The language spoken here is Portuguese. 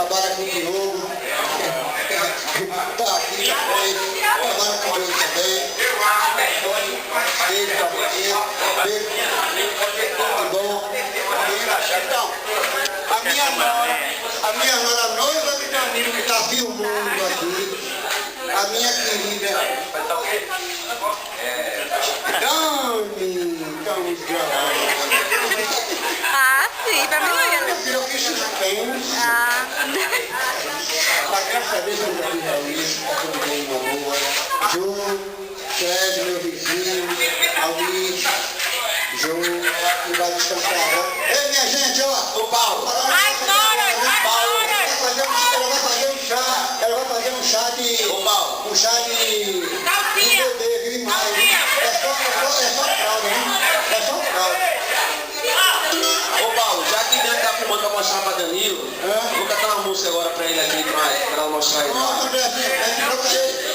trabalha com o Diogo, tá aqui também, trabalha com ele também. Beijo pra você, beijo, tudo bom. Então, a minha nora noiva do Danilo que tá filmando aqui, a minha querida Dani, estamos gravando. Ah, sim, pra mim não ia. Meu filho, eu fiz suspense. Ah. Mas graças a Deus eu já fiz isso, tá tudo bem, uma boa. Ju, Fred, meu vizinho, Almir, Ju, que vai descansar agora. Ei, minha gente, ó, o Paulo. Ela vai fazer um chá de... O Paulo. Um chá de... Calcinha. De bebê, viu, mais. É só fralda, né? É só fralda. Ô Paulo, já que dentro tá filmando pra mostrar pra Danilo, vou cantar uma música agora pra ele aqui, pra ela mostrar ele. Pronto, André, a gente troca ele.